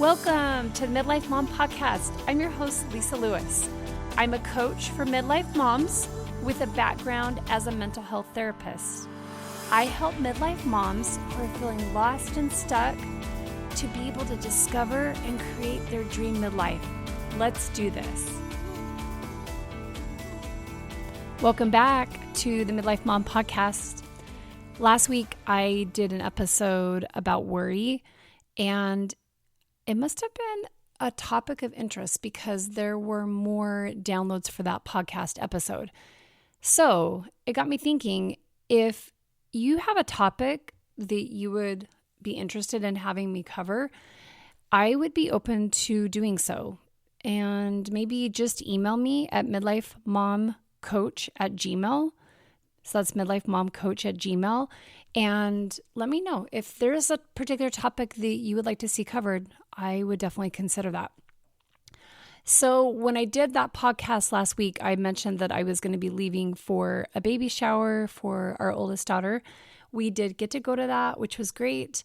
Welcome to the Midlife Mom Podcast. I'm your host, Lisa Lewis. I'm a coach for midlife moms with a background as a mental health therapist. I help midlife moms who are feeling lost and stuck to be able to discover and create their dream midlife. Let's do this. Welcome back to the Midlife Mom Podcast. Last week, I did an episode about worry, and it must have been a topic of interest because there were more downloads for that podcast episode. So it got me thinking, if you have a topic that you would be interested in having me cover, I would be open to doing so. And maybe just email me at midlifemomcoach@gmail.com. So that's midlifemomcoach@gmail.com. And let me know if there's a particular topic that you would like to see covered. I would definitely consider that. So when I did that podcast last week, I mentioned that I was going to be leaving for a baby shower for our oldest daughter. We did get to go to that, which was great.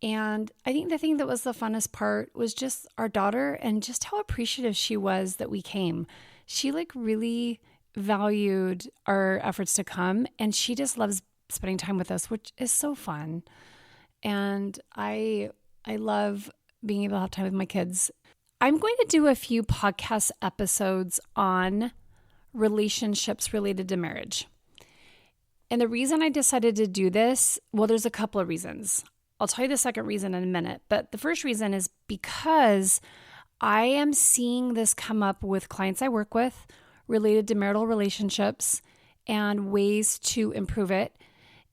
And I think the thing that was the funnest part was just our daughter and just how appreciative she was that we came. She really valued our efforts to come, and she just loves spending time with us, which is so fun. And I love being able to have time with my kids. I'm going to do a few podcast episodes on relationships related to marriage. And the reason I decided to do this, well, there's a couple of reasons. I'll tell you the second reason in a minute. But the first reason is because I am seeing this come up with clients I work with related to marital relationships and ways to improve it.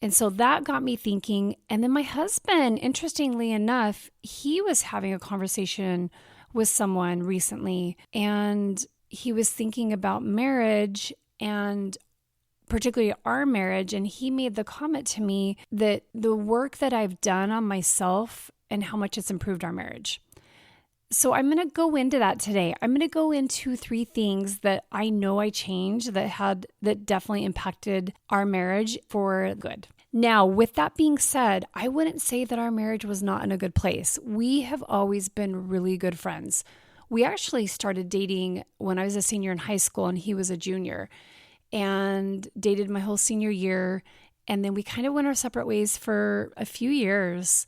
And so that got me thinking. And then my husband, interestingly enough, he was having a conversation with someone recently, and he was thinking about marriage and particularly our marriage. And he made the comment to me that the work that I've done on myself and how much it's improved our marriage. So I'm going to go into that today. I'm going to go into 3 things that I know I changed that definitely impacted our marriage for good. Now, with that being said, I wouldn't say that our marriage was not in a good place. We have always been really good friends. We actually started dating when I was a senior in high school and he was a junior, and dated my whole senior year. And then we kind of went our separate ways for a few years,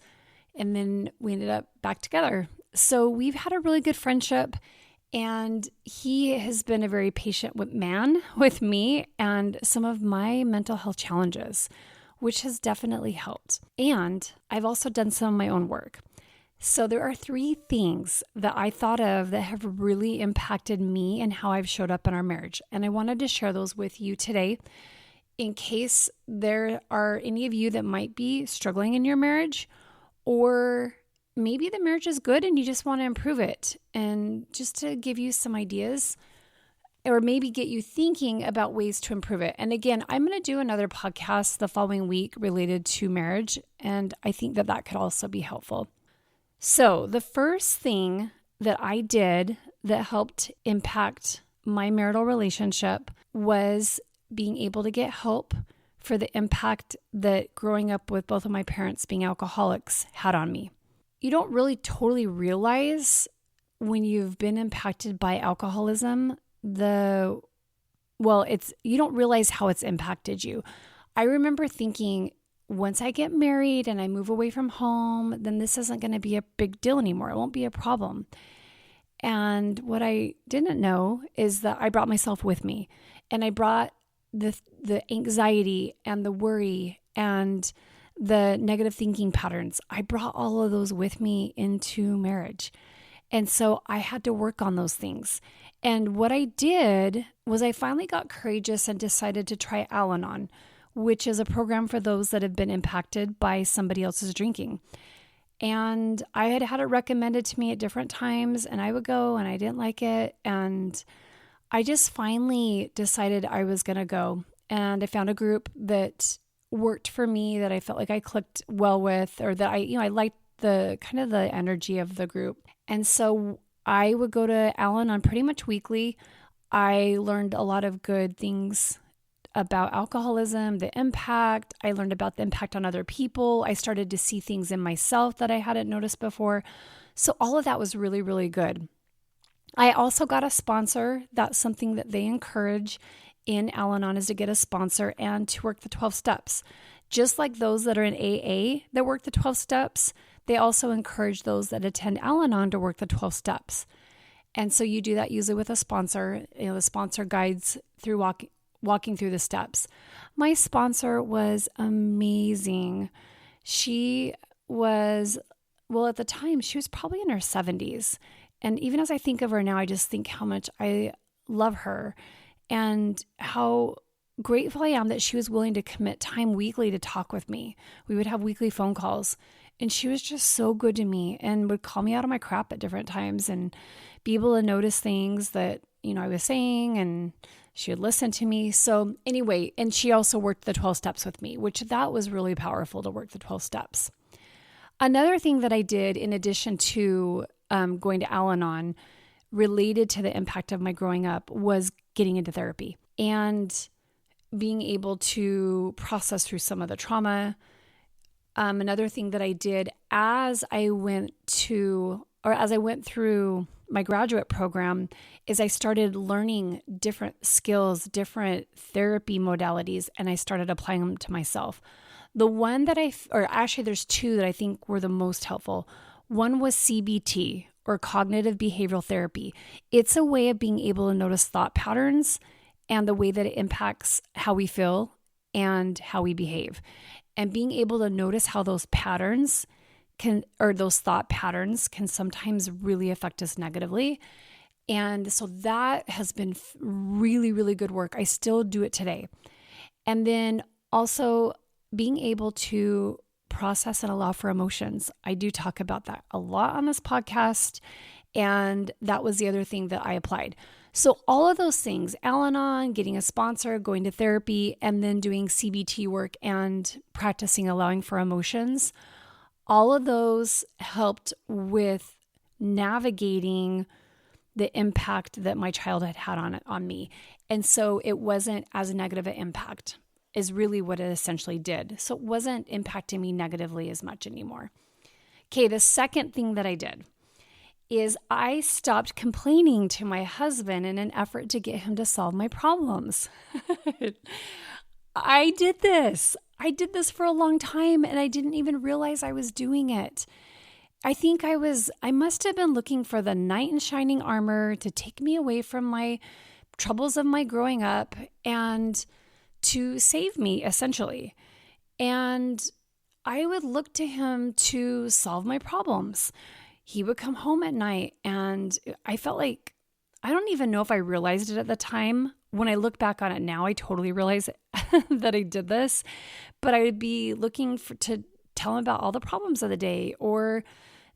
and then we ended up back together. So we've had a really good friendship, and he has been a very patient man with me and some of my mental health challenges, which has definitely helped. And I've also done some of my own work. So there are 3 things that I thought of that have really impacted me and how I've showed up in our marriage. And I wanted to share those with you today in case there are any of you that might be struggling in your marriage, or maybe the marriage is good and you just want to improve it, and just to give you some ideas or maybe get you thinking about ways to improve it. And again, I'm going to do another podcast the following week related to marriage, and I think that could also be helpful. So the first thing that I did that helped impact my marital relationship was being able to get help for the impact that growing up with both of my parents being alcoholics had on me. You don't really totally realize when you've been impacted by alcoholism, you don't realize how it's impacted you. I remember thinking, once I get married and I move away from home, then this isn't going to be a big deal anymore. It won't be a problem. And what I didn't know is that I brought myself with me, and I brought the anxiety and the worry and the negative thinking patterns. I brought all of those with me into marriage. And so I had to work on those things. And what I did was I finally got courageous and decided to try Al-Anon, which is a program for those that have been impacted by somebody else's drinking. And I had had it recommended to me at different times, and I would go and I didn't like it. And I just finally decided I was going to go. And I found a group that worked for me, that I felt like I clicked well with, or that I liked the kind of the energy of the group. And so I would go to Al-Anon pretty much weekly. I learned a lot of good things about alcoholism, the impact. I learned about the impact on other people. I started to see things in myself that I hadn't noticed before. So all of that was really, really good. I also got a sponsor. That's something that they encourage in Al-Anon, is to get a sponsor and to work the 12 steps. Just like those that are in AA that work the 12 steps, they also encourage those that attend Al-Anon to work the 12 steps. And so you do that usually with a sponsor. The sponsor guides through walking through the steps. My sponsor was amazing. She was, well, at the time, she was probably in her 70s. And even as I think of her now, I just think how much I love her and how grateful I am that she was willing to commit time weekly to talk with me. We would have weekly phone calls, and she was just so good to me and would call me out of my crap at different times and be able to notice things that, I was saying, and she would listen to me. So anyway, and she also worked the 12 steps with me, which that was really powerful to work the 12 steps. Another thing that I did in addition to going to Al-Anon related to the impact of my growing up was getting into therapy and being able to process through some of the trauma. Another thing that I did as I went through my graduate program is I started learning different skills, different therapy modalities, and I started applying them to myself. The one that there's two that I think were the most helpful. One was CBT, or cognitive behavioral therapy. It's a way of being able to notice thought patterns and the way that it impacts how we feel and how we behave. And being able to notice how those patterns those thought patterns can sometimes really affect us negatively. And so that has been really, really good work. I still do it today. And then also being able to process and allow for emotions. I do talk about that a lot on this podcast. And that was the other thing that I applied. So all of those things, Al-Anon, getting a sponsor, going to therapy, and then doing CBT work and practicing allowing for emotions, all of those helped with navigating the impact that my childhood had on me. And so it wasn't as negative an impact is really what it essentially did. So it wasn't impacting me negatively as much anymore. Okay, the second thing that I did is I stopped complaining to my husband in an effort to get him to solve my problems. I did this for a long time, and I didn't even realize I was doing it. I think I must have been looking for the knight in shining armor to take me away from my troubles of my growing up and to save me, essentially. And I would look to him to solve my problems. He would come home at night, and I felt like, I don't even know if I realized it at the time. When I look back on it now, I totally realize that I did this, but I would be looking to tell him about all the problems of the day or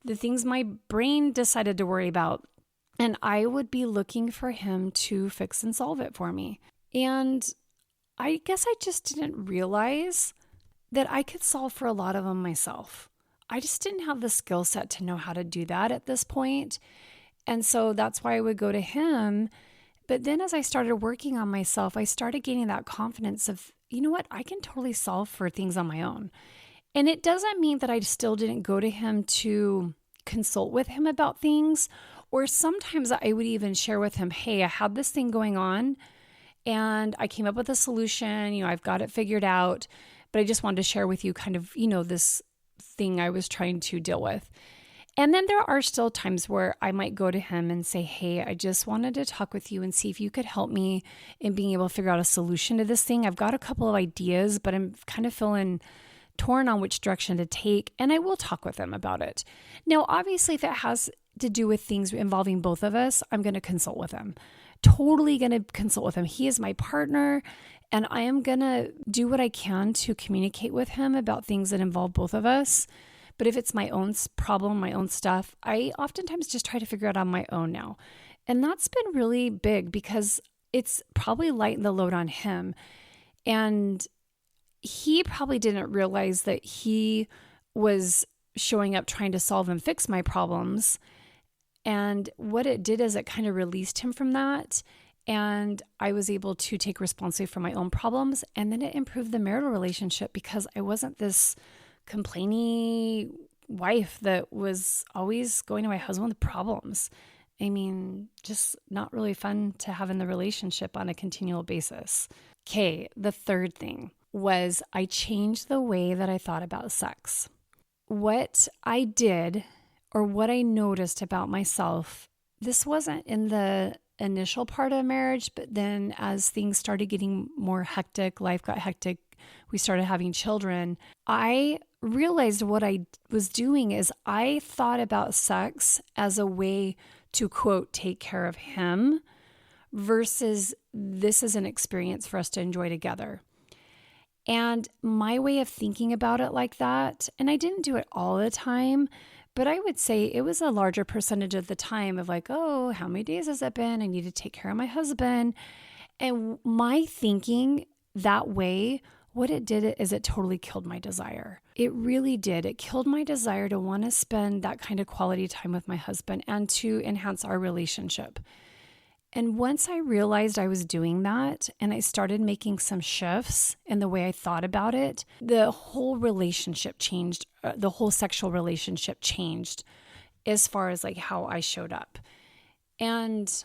the things my brain decided to worry about. And I would be looking for him to fix and solve it for me. And I guess I just didn't realize that I could solve for a lot of them myself. I just didn't have the skill set to know how to do that at this point. And so that's why I would go to him. But then as I started working on myself, I started gaining that confidence of, you know what, I can totally solve for things on my own. And it doesn't mean that I still didn't go to him to consult with him about things. Or sometimes I would even share with him, hey, I had this thing going on and I came up with a solution. I've got it figured out, but I just wanted to share with you kind of, this thing I was trying to deal with. And then there are still times where I might go to him and say, hey, I just wanted to talk with you and see if you could help me in being able to figure out a solution to this thing. I've got a couple of ideas, but I'm kind of feeling torn on which direction to take. And I will talk with him about it. Now, obviously, if it has to do with things involving both of us, I'm going to consult with him. Totally going to consult with him. He is my partner, and I am going to do what I can to communicate with him about things that involve both of us. But if it's my own problem, my own stuff, I oftentimes just try to figure it out on my own now. And that's been really big because it's probably lightened the load on him. And he probably didn't realize that he was showing up trying to solve and fix my problems. And what it did is it kind of released him from that. And I was able to take responsibility for my own problems. And then it improved the marital relationship because I wasn't this complainy, wife that was always going to my husband with problems. I mean, just not really fun to have in the relationship on a continual basis. Okay, the third thing was I changed the way that I thought about sex. What I did, or what I noticed about myself, this wasn't in the initial part of marriage, but then as things started getting more hectic, life got hectic, we started having children, I realized what I was doing is I thought about sex as a way to, quote, take care of him versus this is an experience for us to enjoy together. And my way of thinking about it like that, and I didn't do it all the time, but I would say it was a larger percentage of the time of like, oh, how many days has it been? I need to take care of my husband. And my thinking that way, what it did is it totally killed my desire. It really did. It killed my desire to want to spend that kind of quality time with my husband and to enhance our relationship. And once I realized I was doing that and I started making some shifts in the way I thought about it, the whole relationship changed. The whole sexual relationship changed as far as like how I showed up. And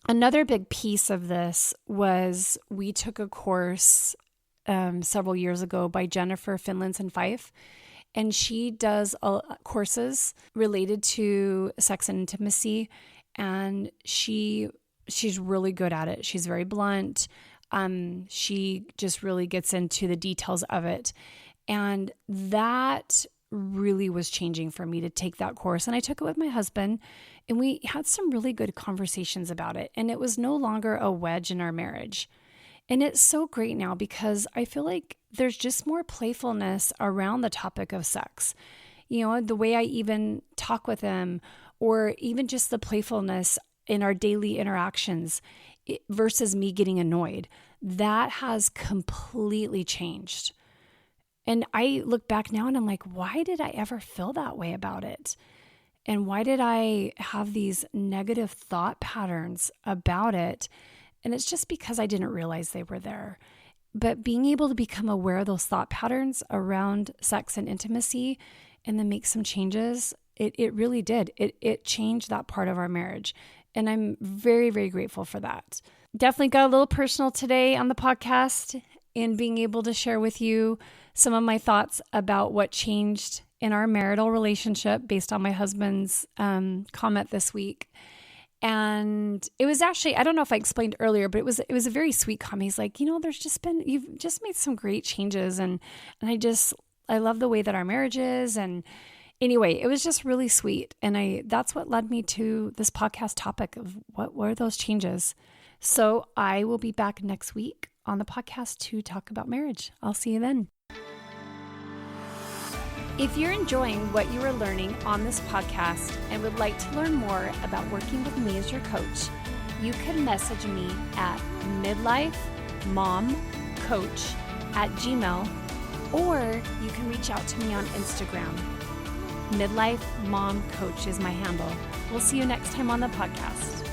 another big piece of this was we took a course several years ago by Jennifer Finlinson Fife, and she does courses related to sex and intimacy. And she's really good at it. She's very blunt. She just really gets into the details of it. And that really was changing for me to take that course. And I took it with my husband, and we had some really good conversations about it. And it was no longer a wedge in our marriage. And it's so great now because I feel like there's just more playfulness around the topic of sex. You know, the way I even talk with him, or even just the playfulness in our daily interactions versus me getting annoyed, that has completely changed. And I look back now and I'm like, why did I ever feel that way about it? And why did I have these negative thought patterns about it? And it's just because I didn't realize they were there. But being able to become aware of those thought patterns around sex and intimacy and then make some changes, it really did. It changed that part of our marriage. And I'm very, very grateful for that. Definitely got a little personal today on the podcast in being able to share with you some of my thoughts about what changed in our marital relationship based on my husband's comment this week. And it was actually, I don't know if I explained earlier, but it was a very sweet comment. He's like, you've just made some great changes. And I love the way that our marriage is. And anyway, it was just really sweet. And that's what led me to this podcast topic of what were those changes. So I will be back next week on the podcast to talk about marriage. I'll see you then. If you're enjoying what you are learning on this podcast and would like to learn more about working with me as your coach, you can message me at midlifemomcoach@gmail.com, or you can reach out to me on Instagram. Midlife Mom Coach is my handle. We'll see you next time on the podcast.